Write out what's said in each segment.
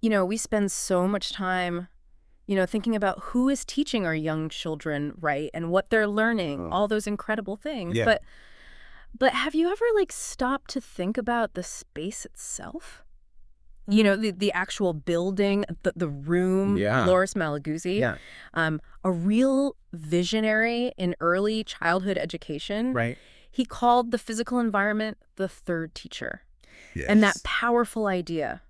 We spend so much time, thinking about who is teaching our young children, right? And what they're learning, Oh. all those incredible things. Yeah. But have you ever stopped to think about the space itself? The actual building, the room, Yeah. Loris Malaguzzi, Yeah. a real visionary in early childhood education. Right. He called the physical environment the third teacher. And that Yes. powerful idea,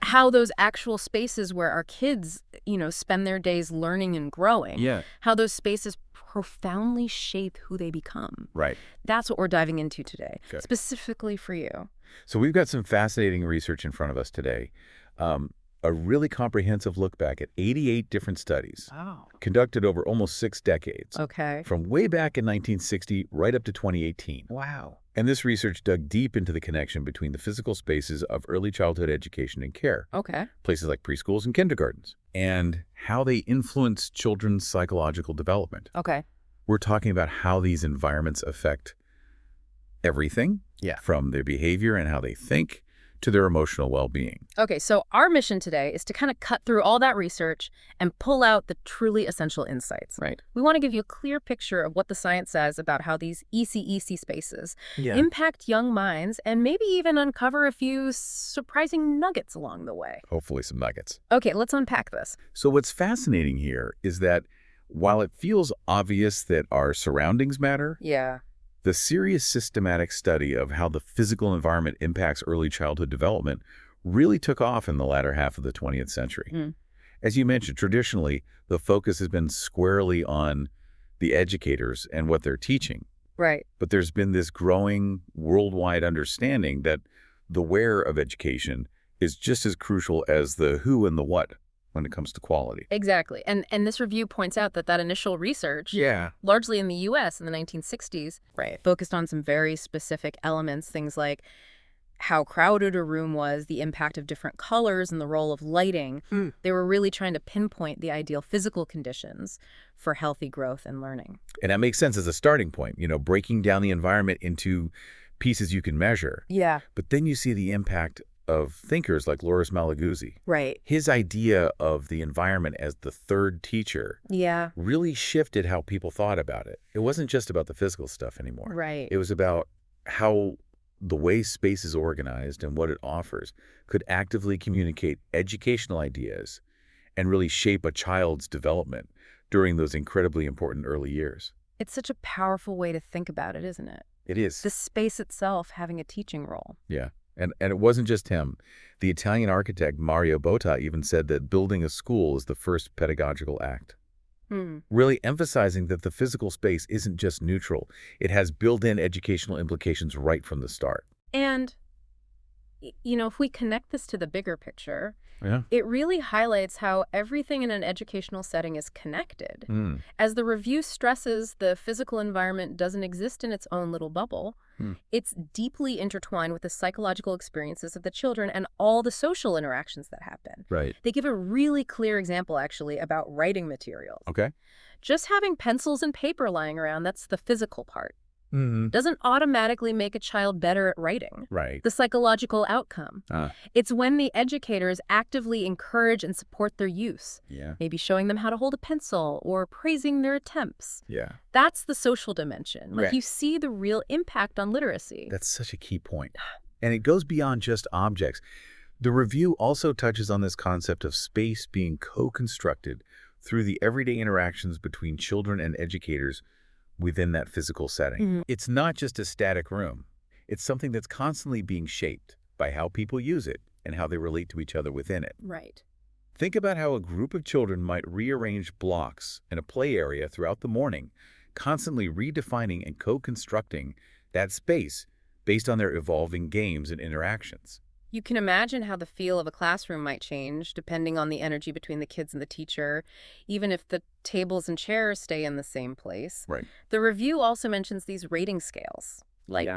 how those actual spaces where our kids, spend their days learning and growing, Yeah. how those spaces profoundly shape who they become. Right. That's what we're diving into today, Good. specifically for you. So we've got some fascinating research in front of us today. Um, a really comprehensive look back at 88 different studies Oh. conducted over almost 6 decades, Okay. from way back in 1960 right up to 2018. Wow. And this research dug deep into the connection between the physical spaces of early childhood education and care, Okay. places like preschools and kindergartens, and how they influence children's psychological development. Okay. We're talking about how these environments affect everything, from their behavior and how they think to their emotional well-being. Okay, so our mission today is to kind of cut through all that research and pull out the truly essential insights. Right. We want to give you a clear picture of what the science says about how these ECEC spaces Yeah. impact young minds and maybe even uncover a few surprising nuggets along the way. Hopefully some nuggets. Okay, let's unpack this. So what's fascinating here is that while it feels obvious that our surroundings matter, Yeah. the serious systematic study of how the physical environment impacts early childhood development really took off in the latter half of the 20th century. Mm. As you mentioned, traditionally, the focus has been squarely on the educators and what they're teaching. Right. But there's been this growing worldwide understanding that the where of education is just as crucial as the who and the what when it comes to quality. Exactly. And this review points out that initial research, Yeah. largely in the U.S. in the 1960s, Right. focused on some very specific elements, things like how crowded a room was, the impact of different colors, and the role of lighting. Mm. They were really trying to pinpoint the ideal physical conditions for healthy growth and learning. And that makes sense as a starting point, breaking down the environment into pieces you can measure. Yeah. But then you see the impact of thinkers like Loris Malaguzzi. Right. His idea of the environment as the third teacher Yeah. really shifted how people thought about it. It wasn't just about the physical stuff anymore. Right. It was about how the way space is organized and what it offers could actively communicate educational ideas and really shape a child's development during those incredibly important early years. It's such a powerful way to think about it, isn't it? It is. The space itself having a teaching role. Yeah. And it wasn't just him. The Italian architect Mario Botta even said that building a school is the first pedagogical act, really emphasizing that the physical space isn't just neutral. It has built-in educational implications right from the start. And, if we connect this to the bigger picture, Yeah. it really highlights how everything in an educational setting is connected. Mm. As the review stresses, the physical environment doesn't exist in its own little bubble. It's deeply intertwined with the psychological experiences of the children and all the social interactions that happen. Right. They give a really clear example, actually, about writing materials. Okay. Just having pencils and paper lying around, that's the physical part. Mm-hmm. Doesn't automatically make a child better at writing. Right. The psychological outcome. It's when the educators actively encourage and support their use, Yeah. maybe showing them how to hold a pencil or praising their attempts. Yeah. That's the social dimension. Right. You see the real impact on literacy. That's such a key point. And it goes beyond just objects. The review also touches on this concept of space being co-constructed through the everyday interactions between children and educators within that physical setting. It's not just a static room. It's something that's constantly being shaped by how people use it and how they relate to each other within it. Right. Think about how a group of children might rearrange blocks in a play area throughout the morning, constantly redefining and co-constructing that space based on their evolving games and interactions. You can imagine how the feel of a classroom might change depending on the energy between the kids and the teacher, even if the tables and chairs stay in the same place. Right. The review also mentions these rating scales, like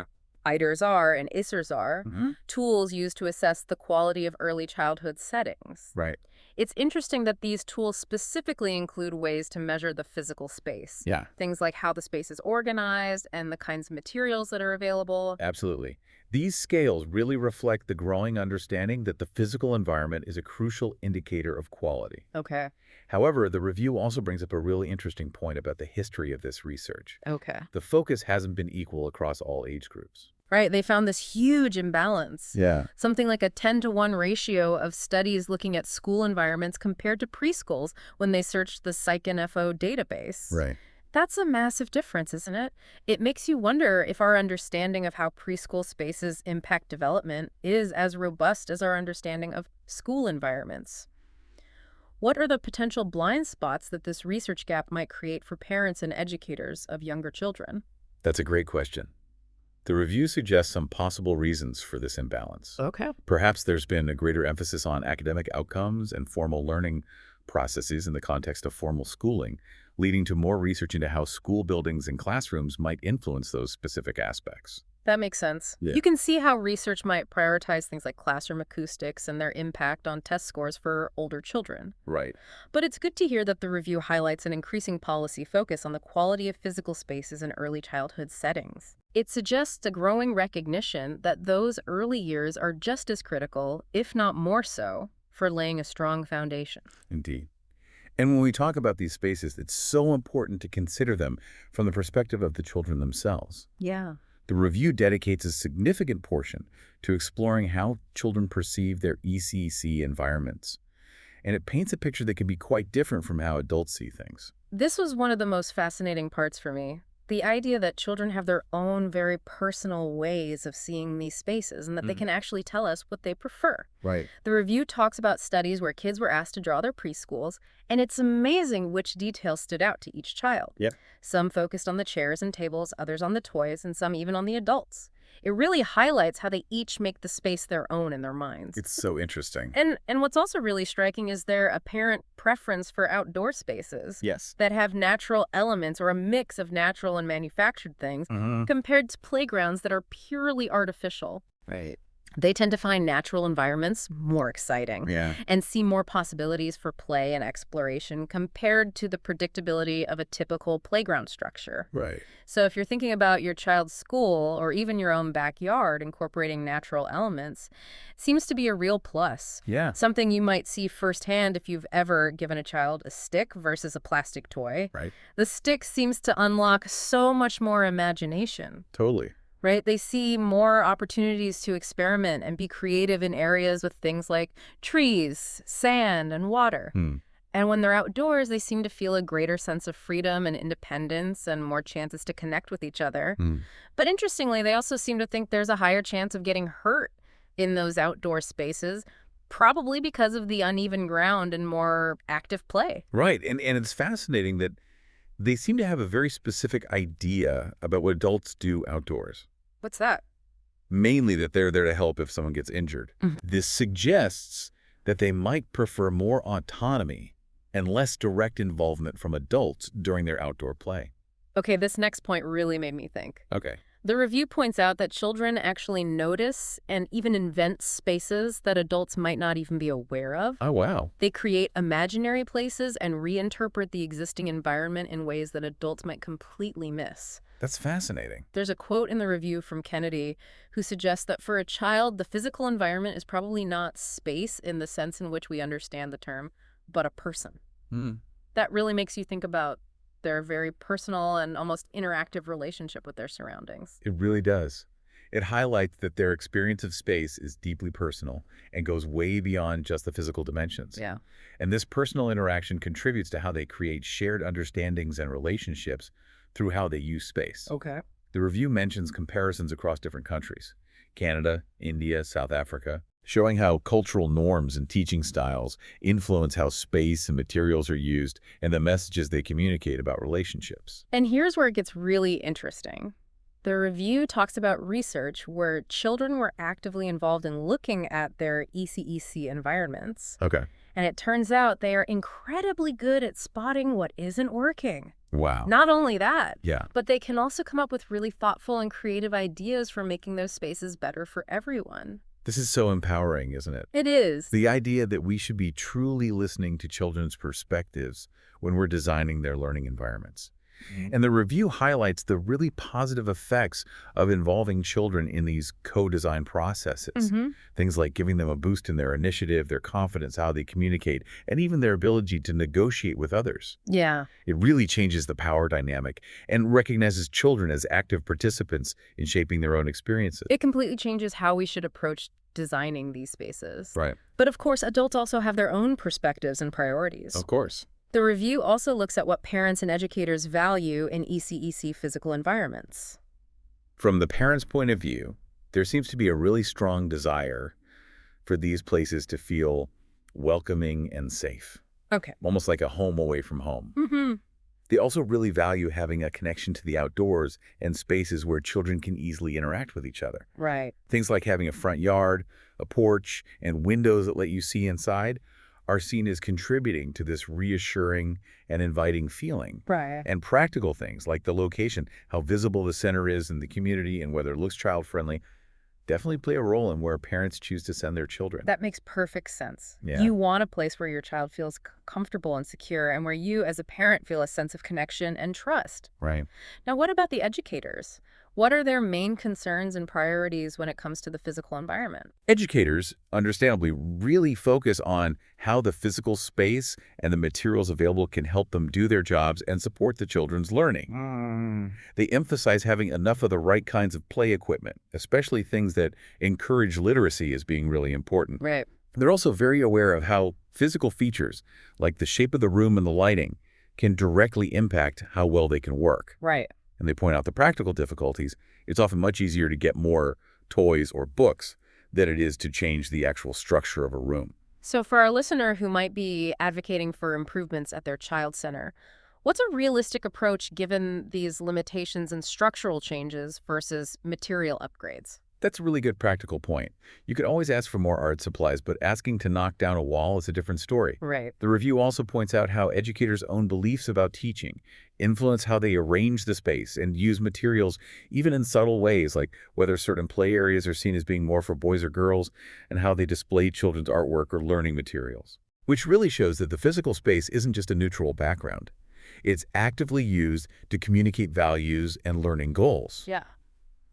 IDERS R and ISERS R, tools used to assess the quality of early childhood settings. Right. It's interesting that these tools specifically include ways to measure the physical space. Yeah. Things like how the space is organized and the kinds of materials that are available. Absolutely. These scales really reflect the growing understanding that the physical environment is a crucial indicator of quality. Okay. However, the review also brings up a really interesting point about the history of this research. Okay. The focus hasn't been equal across all age groups. Right, they found this huge imbalance. Yeah. Something like a 10-to-1 ratio of studies looking at school environments compared to preschools when they searched the PsycInfo database. Right. That's a massive difference, isn't it? It makes you wonder if our understanding of how preschool spaces impact development is as robust as our understanding of school environments. What are the potential blind spots that this research gap might create for parents and educators of younger children? That's a great question. The review suggests some possible reasons for this imbalance. Okay. Perhaps there's been a greater emphasis on academic outcomes and formal learning processes in the context of formal schooling, leading to more research into how school buildings and classrooms might influence those specific aspects. That makes sense. Yeah. You can see how research might prioritize things like classroom acoustics and their impact on test scores for older children. Right. But it's good to hear that the review highlights an increasing policy focus on the quality of physical spaces in early childhood settings. It suggests a growing recognition that those early years are just as critical, if not more so, for laying a strong foundation. Indeed. And when we talk about these spaces, it's so important to consider them from the perspective of the children themselves. Yeah. The review dedicates a significant portion to exploring how children perceive their ECC environments. And it paints a picture that can be quite different from how adults see things. This was one of the most fascinating parts for me. The idea that children have their own very personal ways of seeing these spaces and that they can actually tell us what they prefer. Right. The review talks about studies where kids were asked to draw their preschools, and it's amazing which details stood out to each child. Yep. Some focused on the chairs and tables, others on the toys, and some even on the adults. It really highlights how they each make the space their own in their minds. It's so interesting. And what's also really striking is their apparent preference for outdoor spaces Yes. that have natural elements or a mix of natural and manufactured things compared to playgrounds that are purely artificial. Right. They tend to find natural environments more exciting Yeah. and see more possibilities for play and exploration compared to the predictability of a typical playground structure. Right. So if you're thinking about your child's school or even your own backyard incorporating natural elements, it seems to be a real plus. Yeah. Something you might see firsthand if you've ever given a child a stick versus a plastic toy. Right. The stick seems to unlock so much more imagination. Totally. Right? They see more opportunities to experiment and be creative in areas with things like trees, sand, and water. And when they're outdoors, they seem to feel a greater sense of freedom and independence and more chances to connect with each other. But interestingly, they also seem to think there's a higher chance of getting hurt in those outdoor spaces, probably because of the uneven ground and more active play. Right. And it's fascinating that they seem to have a very specific idea about what adults do outdoors. What's that? Mainly that they're there to help if someone gets injured. This suggests that they might prefer more autonomy and less direct involvement from adults during their outdoor play. Okay, this next point really made me think. Okay. The review points out that children actually notice and even invent spaces that adults might not even be aware of. Oh, wow. They create imaginary places and reinterpret the existing environment in ways that adults might completely miss. That's fascinating. There's a quote in the review from Kennedy who suggests that for a child, the physical environment is probably not space in the sense in which we understand the term, but a person. That really makes you think about their very personal and almost interactive relationship with their surroundings. It really does. It highlights that their experience of space is deeply personal and goes way beyond just the physical dimensions. Yeah. And this personal interaction contributes to how they create shared understandings and relationships through how they use space. Okay. The review mentions comparisons across different countries, Canada, India, South Africa, showing how cultural norms and teaching styles influence how space and materials are used and the messages they communicate about relationships. And here's where it gets really interesting. The review talks about research where children were actively involved in looking at their ECEC environments. Okay. And it turns out they are incredibly good at spotting what isn't working. Wow. Not only that, Yeah. but they can also come up with really thoughtful and creative ideas for making those spaces better for everyone. This is so empowering, isn't it? It is. The idea that we should be truly listening to children's perspectives when we're designing their learning environments. And the review highlights the really positive effects of involving children in these co-design processes. Mm-hmm. Things like giving them a boost in their initiative, their confidence, how they communicate, and even their ability to negotiate with others. Yeah. It really changes the power dynamic and recognizes children as active participants in shaping their own experiences. It completely changes how we should approach designing these spaces. Right. But of course, adults also have their own perspectives and priorities. Of course. The review also looks at what parents and educators value in ECEC physical environments. From the parents' point of view, there seems to be a really strong desire for these places to feel welcoming and safe, Okay. almost like a home away from home. Mm-hmm. They also really value having a connection to the outdoors and spaces where children can easily interact with each other. Right. Things like having a front yard, a porch, and windows that let you see inside are seen as contributing to this reassuring and inviting feeling. Right. And practical things like the location, how visible the center is in the community, and whether it looks child-friendly, definitely play a role in where parents choose to send their children. That makes perfect sense. Yeah. You want a place where your child feels comfortable and secure, and where you as a parent feel a sense of connection and trust. Right. Now, what about the educators? What are their main concerns and priorities when it comes to the physical environment? Educators, understandably, really focus on how the physical space and the materials available can help them do their jobs and support the children's learning. They emphasize having enough of the right kinds of play equipment, especially things that encourage literacy as being really important. Right. They're also very aware of how physical features, like the shape of the room and the lighting, can directly impact how well they can work. Right. And they point out the practical difficulties. It's often much easier to get more toys or books than it is to change the actual structure of a room. So for our listener who might be advocating for improvements at their child center, what's a realistic approach given these limitations and structural changes versus material upgrades? That's a really good practical point. You could always ask for more art supplies, but asking to knock down a wall is a different story. Right. The review also points out how educators' own beliefs about teaching influence how they arrange the space and use materials even in subtle ways, like whether certain play areas are seen as being more for boys or girls and how they display children's artwork or learning materials. Which really shows that the physical space isn't just a neutral background. It's actively used to communicate values and learning goals. Yeah.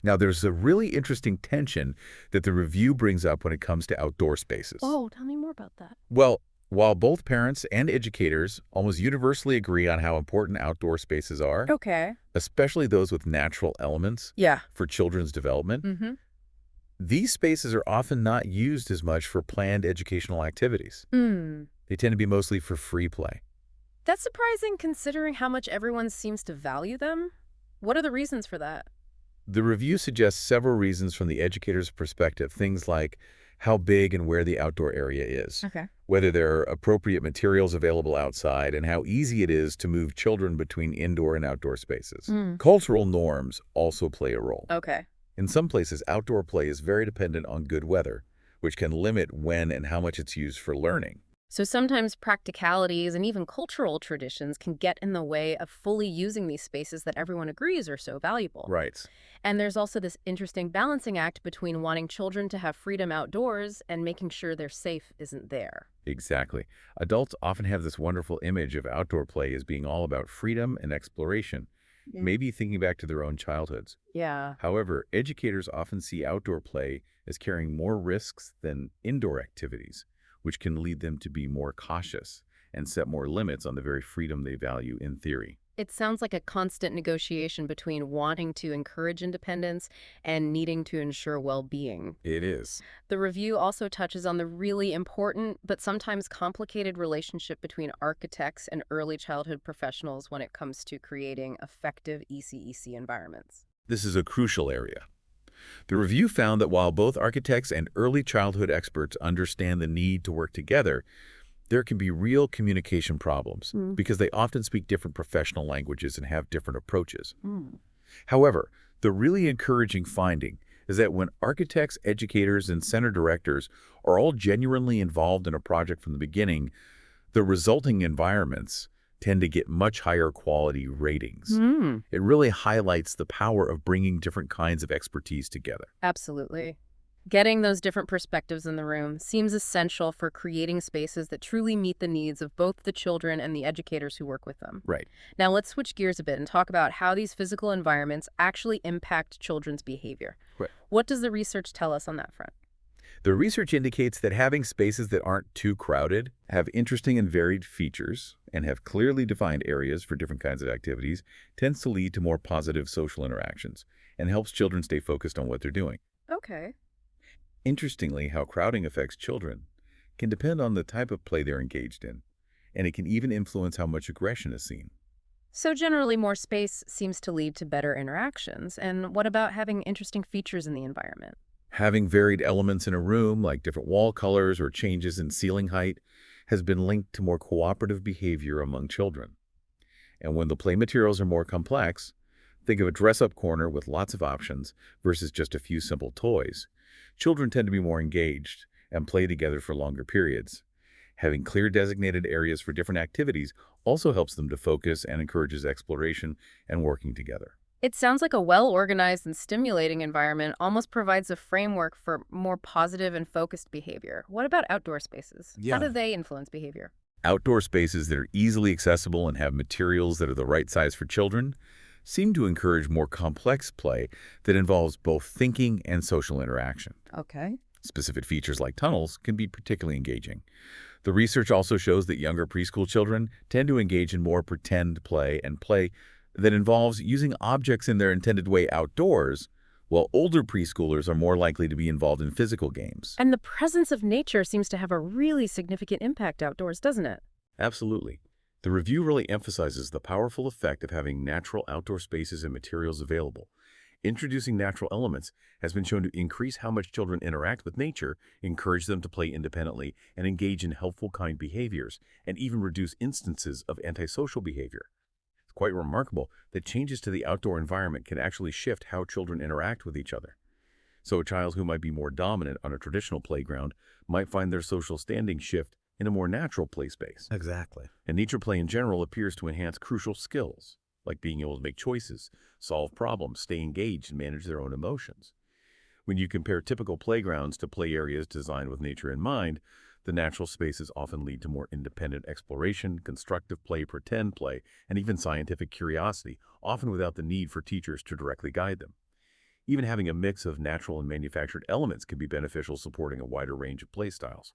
Now, there's a really interesting tension that the review brings up when it comes to outdoor spaces. Oh, tell me more about that. Well, while both parents and educators almost universally agree on how important outdoor spaces are, Okay. especially those with natural elements Yeah. for children's development, Mm-hmm. these spaces are often not used as much for planned educational activities. They tend to be mostly for free play. That's surprising considering how much everyone seems to value them. What are the reasons for that? The review suggests several reasons from the educator's perspective, things like how big and where the outdoor area is, Okay. whether there are appropriate materials available outside, and how easy it is to move children between indoor and outdoor spaces. Cultural norms also play a role. Okay. In some places, outdoor play is very dependent on good weather, which can limit when and how much it's used for learning. So sometimes practicalities and even cultural traditions can get in the way of fully using these spaces that everyone agrees are so valuable. Right. And there's also this interesting balancing act between wanting children to have freedom outdoors and making sure their safe isn't there. Exactly. Adults often have this wonderful image of outdoor play as being all about freedom and exploration, maybe thinking back to their own childhoods. Yeah. However, educators often see outdoor play as carrying more risks than indoor activities, which can lead them to be more cautious and set more limits on the very freedom they value in theory. It sounds like a constant negotiation between wanting to encourage independence and needing to ensure well-being. It is. The review also touches on the really important but sometimes complicated relationship between architects and early childhood professionals when it comes to creating effective ECEC environments. This is a crucial area. The review found that while both architects and early childhood experts understand the need to work together, there can be real communication problems because they often speak different professional languages and have different approaches. However, the really encouraging finding is that when architects, educators, and center directors are all genuinely involved in a project from the beginning, the resulting environments tend to get much higher quality ratings. It really highlights the power of bringing different kinds of expertise together. Absolutely. Getting those different perspectives in the room seems essential for creating spaces that truly meet the needs of both the children and the educators who work with them. Right. Now, let's switch gears a bit and talk about how these physical environments actually impact children's behavior. Right. What does the research tell us on that front? The research indicates that having spaces that aren't too crowded, have interesting and varied features, and have clearly defined areas for different kinds of activities tends to lead to more positive social interactions and helps children stay focused on what they're doing. Okay. Interestingly, how crowding affects children can depend on the type of play they're engaged in, and it can even influence how much aggression is seen. So generally, more space seems to lead to better interactions. And what about having interesting features in the environment? Having varied elements in a room, like different wall colors or changes in ceiling height, has been linked to more cooperative behavior among children. And when the play materials are more complex, think of a dress-up corner with lots of options versus just a few simple toys. Children tend to be more engaged and play together for longer periods. Having clear designated areas for different activities also helps them to focus and encourages exploration and working together. It sounds like a well-organized and stimulating environment almost provides a framework for more positive and focused behavior. What about outdoor spaces? How do they influence behavior? Outdoor spaces that are easily accessible and have materials that are the right size for children seem to encourage more complex play that involves both thinking and social interaction. Okay. Specific features like tunnels can be particularly engaging. The research also shows that younger preschool children tend to engage in more pretend play and play that involves using objects in their intended way outdoors, while older preschoolers are more likely to be involved in physical games. And the presence of nature seems to have a really significant impact outdoors, doesn't it? Absolutely. The review really emphasizes the powerful effect of having natural outdoor spaces and materials available. Introducing natural elements has been shown to increase how much children interact with nature, encourage them to play independently, and engage in helpful kind behaviors, and even reduce instances of antisocial behavior. It's quite remarkable that changes to the outdoor environment can actually shift how children interact with each other. So a child who might be more dominant on a traditional playground might find their social standing shift in a more natural play space. Exactly. And nature play in general appears to enhance crucial skills, like being able to make choices, solve problems, stay engaged, and manage their own emotions. When you compare typical playgrounds to play areas designed with nature in mind, the natural spaces often lead to more independent exploration, constructive play, pretend play, and even scientific curiosity, often without the need for teachers to directly guide them. Even having a mix of natural and manufactured elements can be beneficial, supporting a wider range of play styles.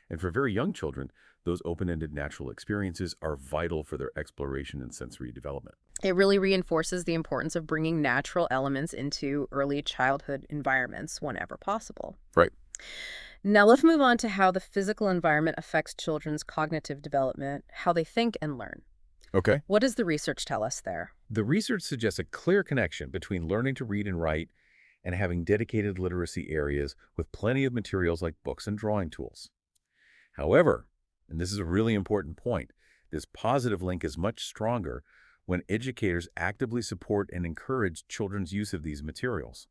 And for very young children, those open-ended natural experiences are vital for their exploration and sensory development. It really reinforces the importance of bringing natural elements into early childhood environments whenever possible. Right. Now let's move on to how the physical environment affects children's cognitive development, how they think and learn. Okay. What does the research tell us there? The research suggests a clear connection between learning to read and write and having dedicated literacy areas with plenty of materials like books and drawing tools. However, and this is a really important point, this positive link is much stronger when educators actively support and encourage children's use of these materials.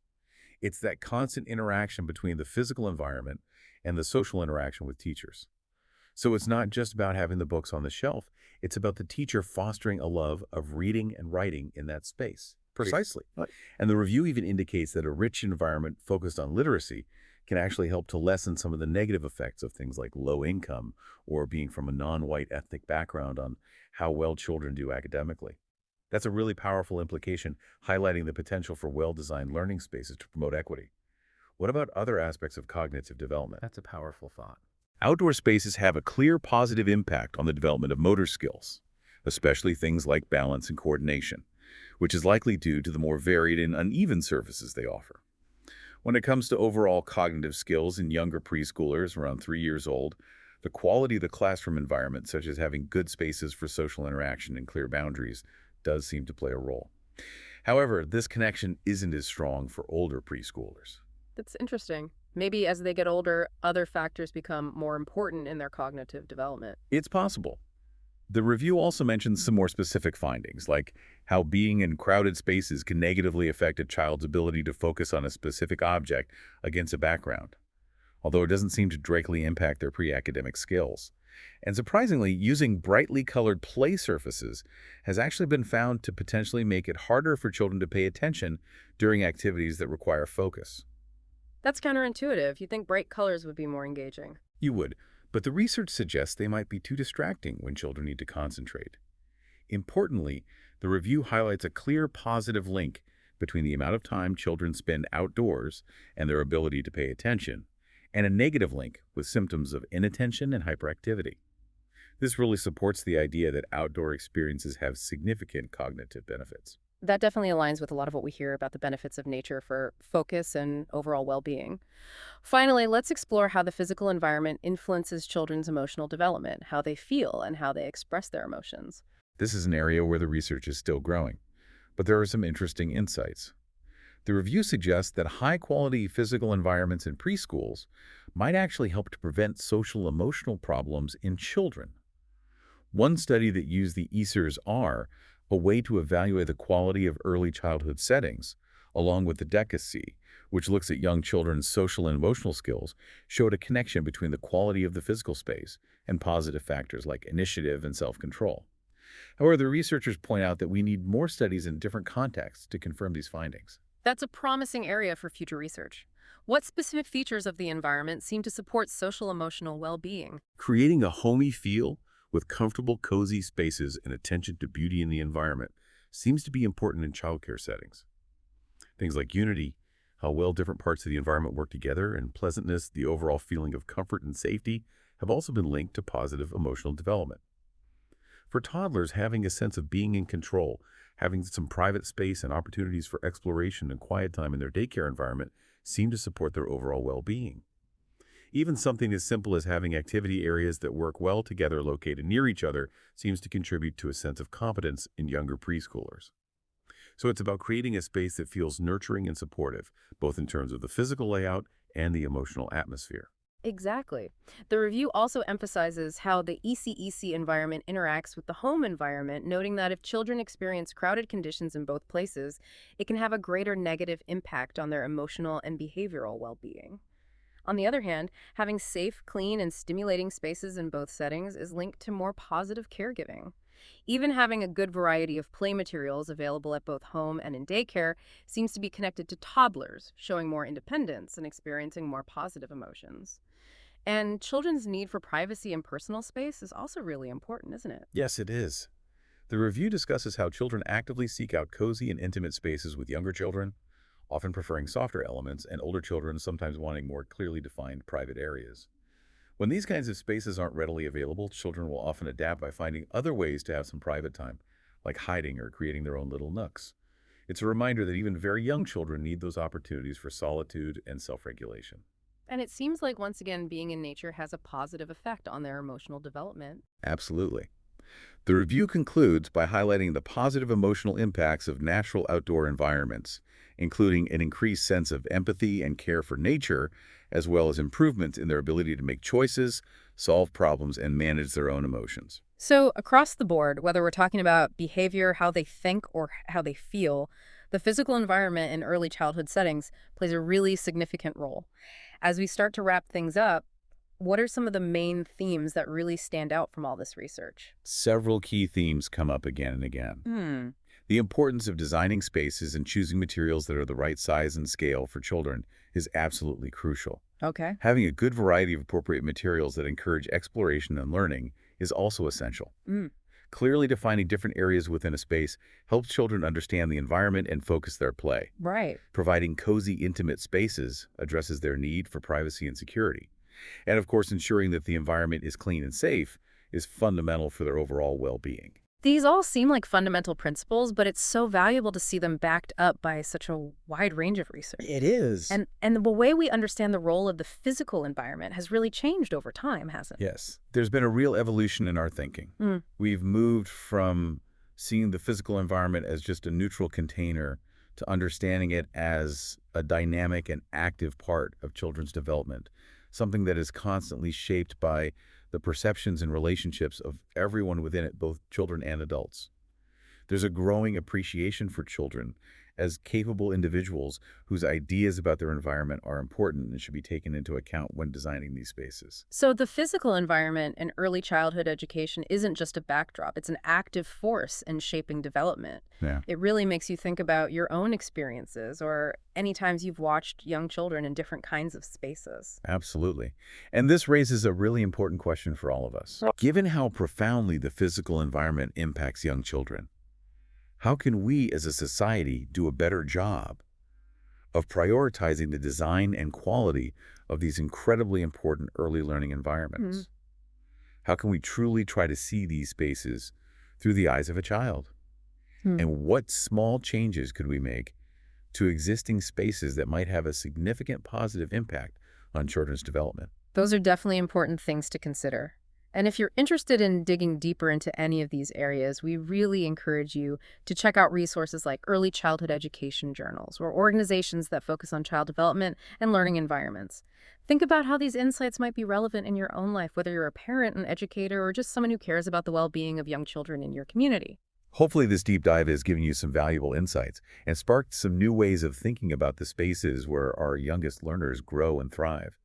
It's that constant interaction between the physical environment and the social interaction with teachers. So it's not just about having the books on the shelf, it's about the teacher fostering a love of reading and writing in that space. Precisely. Right. And the review even indicates that a rich environment focused on literacy can actually help to lessen some of the negative effects of things like low income or being from a non-white ethnic background on how well children do academically. That's a really powerful implication, highlighting the potential for well-designed learning spaces to promote equity. What about other aspects of cognitive development? That's a powerful thought. Outdoor spaces have a clear positive impact on the development of motor skills, especially things like balance and coordination, which is likely due to the more varied and uneven surfaces they offer. When it comes to overall cognitive skills in younger preschoolers around 3 years old, the quality of the classroom environment, such as having good spaces for social interaction and clear boundaries, does seem to play a role. However, this connection isn't as strong for older preschoolers. That's interesting. Maybe as they get older, other factors become more important in their cognitive development. It's possible. The review also mentions some more specific findings, like how being in crowded spaces can negatively affect a child's ability to focus on a specific object against a background, although it doesn't seem to directly impact their pre-academic skills. And surprisingly, using brightly colored play surfaces has actually been found to potentially make it harder for children to pay attention during activities that require focus. That's counterintuitive. You'd think bright colors would be more engaging. You would, but the research suggests they might be too distracting when children need to concentrate. Importantly, the review highlights a clear positive link between the amount of time children spend outdoors and their ability to pay attention, and a negative link with symptoms of inattention and hyperactivity. This really supports the idea that outdoor experiences have significant cognitive benefits. That definitely aligns with a lot of what we hear about the benefits of nature for focus and overall well-being. Finally, let's explore how the physical environment influences children's emotional development, how they feel, and how they express their emotions. This is an area where the research is still growing, but there are some interesting insights. The review suggests that high-quality physical environments in preschools might actually help to prevent social-emotional problems in children. One study that used the ESERS-R, a way to evaluate the quality of early childhood settings, along with the DECA-C, which looks at young children's social and emotional skills, showed a connection between the quality of the physical space and positive factors like initiative and self-control. However, the researchers point out that we need more studies in different contexts to confirm these findings. That's a promising area for future research. What specific features of the environment seem to support social-emotional well-being? Creating a homey feel with comfortable, cozy spaces and attention to beauty in the environment seems to be important in childcare settings. Things like unity, how well different parts of the environment work together, and pleasantness, the overall feeling of comfort and safety, have also been linked to positive emotional development. For toddlers, having a sense of being in control, having some private space and opportunities for exploration and quiet time in their daycare environment seem to support their overall well-being. Even something as simple as having activity areas that work well together located near each other seems to contribute to a sense of competence in younger preschoolers. So it's about creating a space that feels nurturing and supportive, both in terms of the physical layout and the emotional atmosphere. Exactly. The review also emphasizes how the ECEC environment interacts with the home environment, noting that if children experience crowded conditions in both places, it can have a greater negative impact on their emotional and behavioral well-being. On the other hand, having safe, clean, and stimulating spaces in both settings is linked to more positive caregiving. Even having a good variety of play materials available at both home and in daycare seems to be connected to toddlers, showing more independence and experiencing more positive emotions. And children's need for privacy and personal space is also really important, isn't it? Yes, it is. The review discusses how children actively seek out cozy and intimate spaces with younger children, often preferring softer elements, and older children sometimes wanting more clearly defined private areas. When these kinds of spaces aren't readily available, children will often adapt by finding other ways to have some private time, like hiding or creating their own little nooks. It's a reminder that even very young children need those opportunities for solitude and self-regulation. And it seems like, once again, being in nature has a positive effect on their emotional development. Absolutely. The review concludes by highlighting the positive emotional impacts of natural outdoor environments, including an increased sense of empathy and care for nature, as well as improvements in their ability to make choices, solve problems, and manage their own emotions. So, across the board, whether we're talking about behavior, how they think, or how they feel, the physical environment in early childhood settings plays a really significant role. As we start to wrap things up, what are some of the main themes that really stand out from all this research? Several key themes come up again and again. The importance of designing spaces and choosing materials that are the right size and scale for children is absolutely crucial. Okay. Having a good variety of appropriate materials that encourage exploration and learning is also essential. Mm, Clearly defining different areas within a space helps children understand the environment and focus their play. right. Providing cozy, intimate spaces addresses their need for privacy and security. And of course, ensuring that the environment is clean and safe is fundamental for their overall well-being. These all seem like fundamental principles, but it's so valuable to see them backed up by such a wide range of research. It is. And the way we understand the role of the physical environment has really changed over time, hasn't it? Yes, there's been a real evolution in our thinking. Mm, We've moved from seeing the physical environment as just a neutral container to understanding it as a dynamic and active part of children's development, something that is constantly shaped by the perceptions and relationships of everyone within it, both children and adults. There's a growing appreciation for children as capable individuals whose ideas about their environment are important and should be taken into account when designing these spaces. So the physical environment in early childhood education isn't just a backdrop, it's an active force in shaping development. Yeah. It really makes you think about your own experiences or any times you've watched young children in different kinds of spaces. Absolutely. And this raises a really important question for all of us. Given how profoundly the physical environment impacts young children, how can we as a society do a better job of prioritizing the design and quality of these incredibly important early learning environments? How can we truly try to see these spaces through the eyes of a child? Hmm. And what small changes could we make to existing spaces that might have a significant positive impact on children's development? Those are definitely important things to consider. And if you're interested in digging deeper into any of these areas, we really encourage you to check out resources like early childhood education journals or organizations that focus on child development and learning environments. Think about how these insights might be relevant in your own life, whether you're a parent, an educator, or just someone who cares about the well-being of young children in your community. Hopefully this deep dive has given you some valuable insights and sparked some new ways of thinking about the spaces where our youngest learners grow and thrive.